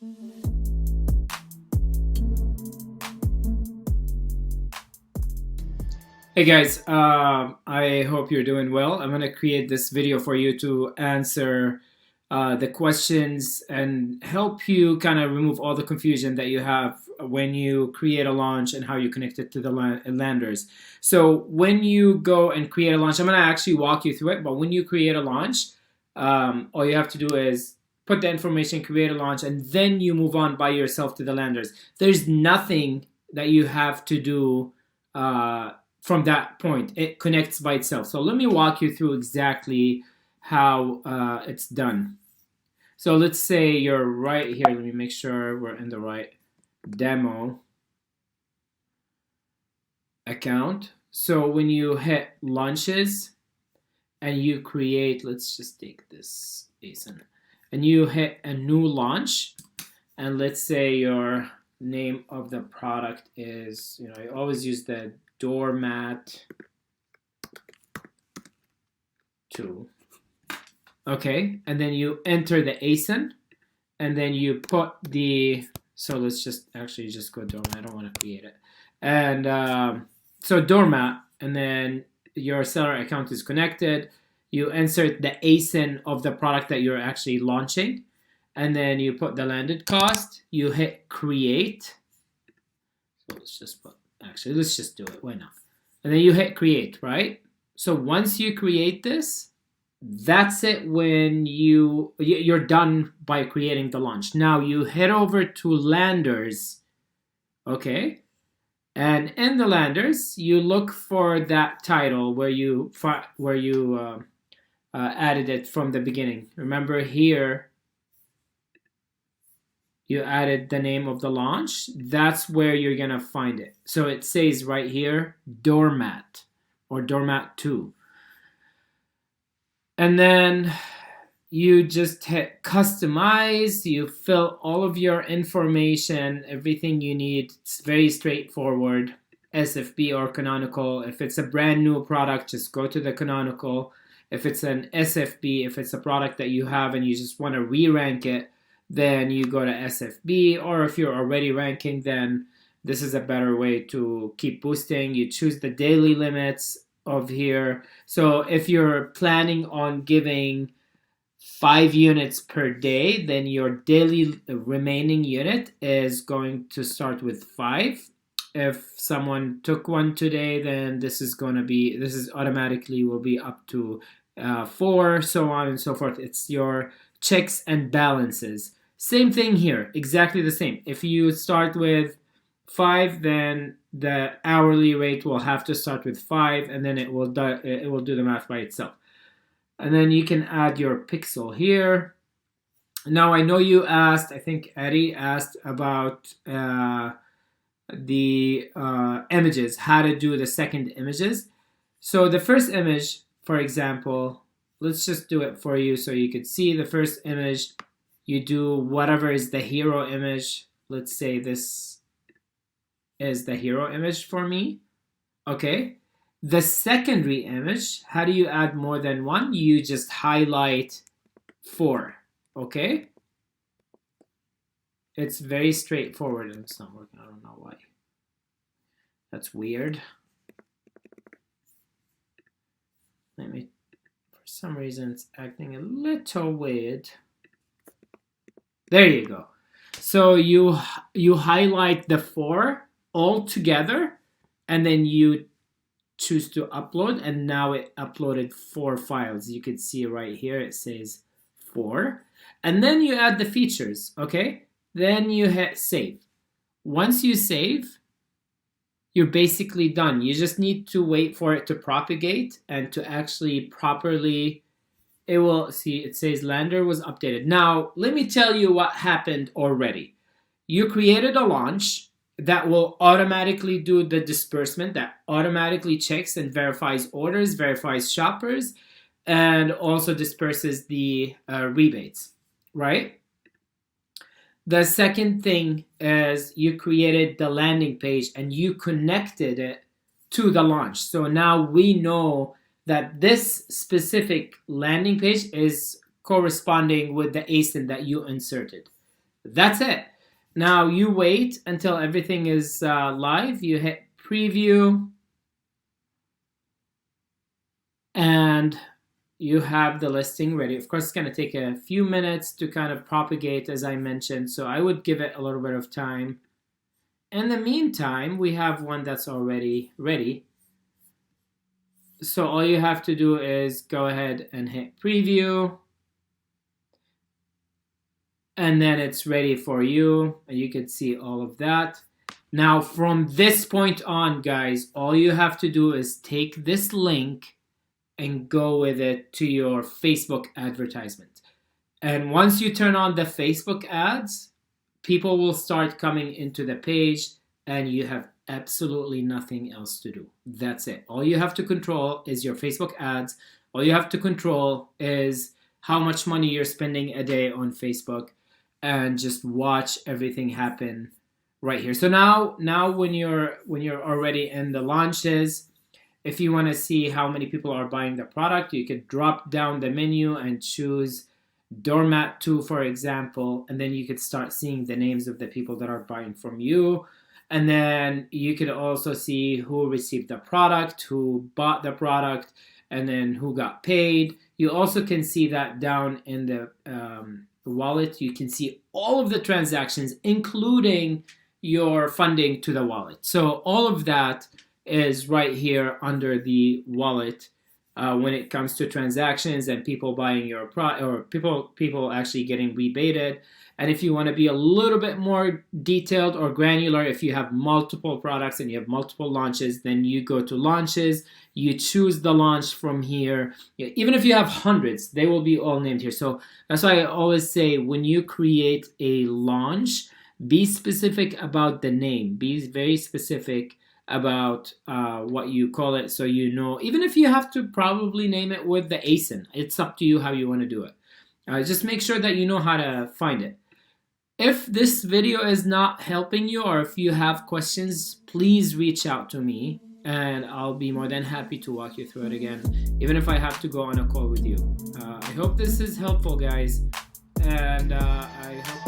Hey guys, I hope you're doing well. I'm gonna create this video for you to answer the questions and help you kind of remove all the confusion that you have when you create a launch and how you connect it to the landers. So when you go and create a launch, I'm gonna actually walk you through it, but when you create a launch, all you have to do is put the information, create a launch, and then you move on by yourself to the landers. There's nothing that you have to do from that point. It connects by itself. So let me walk you through exactly how it's done. So let's say you're right here. Let me make sure we're in the right demo account. So when you hit launches and you create, let's just take this ASIN, and you hit a new launch, and let's say your name of the product is, I always use the doormat 2. Okay, and then you enter the ASIN, and then you put the, so let's just actually just go doormat. I don't want to create it. And so doormat, and then your seller account is connected. You insert the ASIN of the product that you're actually launching, and then you put the landed cost. You hit create. So let's just put, actually, let's just do it. Why not? And then you hit create, right? So once you create this, that's it. When you're done by creating the launch. Now you head over to landers, okay? And in the landers, you look for that title where you added it from the beginning. Remember here, you added the name of the launch. That's where you're gonna find it. So it says right here, doormat or doormat 2. And then you just hit customize. You fill all of your information, everything you need. It's very straightforward. SFB or canonical. If it's a brand new product, just go to the canonical. If it's an SFB, if it's a product that you have and you just want to re-rank it, then you go to SFB. Or if you're already ranking, then this is a better way to keep boosting. You choose the daily limits of here. So if you're planning on giving 5 units per day, then your daily remaining unit is going to start with 5. If someone took one today, then this is automatically will be up to 4, so on and so forth. It's your checks and balances. Same thing here, exactly the same. If you start with 5, then the hourly rate will have to start with 5, and then it will do the math by itself. And then you can add your pixel here. Now I know you asked, I think Eddie asked about the images, how to do the second images. So the first image, for example, let's just do it for you so you could see the first image. You do whatever is the hero image. Let's say this is the hero image for me. Okay. The secondary image, how do you add more than one? You just highlight 4. Okay. It's very straightforward. It's not working. I don't know why. That's weird. For some reason, it's acting a little weird. There you go. So you highlight the 4 all together, and then you choose to upload, and now it uploaded 4 files. You can see right here it says 4, and then you add the features. Okay, then you hit save. Once you save, you're basically done. You just need to wait for it to propagate and to actually properly, it will see, it says lander was updated. Now let me tell you what happened already. You created a launch that will automatically do the disbursement, that automatically checks and verifies orders, verifies shoppers, and also disperses the rebates, right? The second thing is you created the landing page and you connected it to the launch. So now we know that this specific landing page is corresponding with the ASIN that you inserted. That's it. Now you wait until everything is live. You hit preview, and you have the listing ready. Of course, it's going to take a few minutes to kind of propagate, as I mentioned, so I would give it a little bit of time. In the meantime, we have one that's already ready. So all you have to do is go ahead and hit preview, and then it's ready for you, and you can see all of that. Now, from this point on, guys, all you have to do is take this link and go with it to your Facebook advertisement. And once you turn on the Facebook ads, people will start coming into the page, and you have absolutely nothing else to do. That's it. All you have to control is your Facebook ads. All you have to control is how much money you're spending a day on Facebook, and just watch everything happen right here. So now when you're already in the launches, if you want to see how many people are buying the product, you could drop down the menu and choose Doormat 2, for example, and then you could start seeing the names of the people that are buying from you. And then you could also see who received the product, who bought the product, and then who got paid. You also can see that down in the wallet. You can see all of the transactions, including your funding to the wallet. So all of that is right here under the wallet when it comes to transactions and people buying your product, or people actually getting rebated. And if you want to be a little bit more detailed or granular, if you have multiple products and you have multiple launches, then you go to launches, you choose the launch from here. Even if you have hundreds, they will be all named here. So that's why I always say, when you create a launch, be specific about the name. Be very specific about what you call it, so you know. Even if you have to probably name it with the ASIN, it's up to you how you want to do it. Just make sure that you know how to find it. If this video is not helping you, or if you have questions, please reach out to me, and I'll be more than happy to walk you through it again, even if I have to go on a call with you. I hope this is helpful, guys, and I hope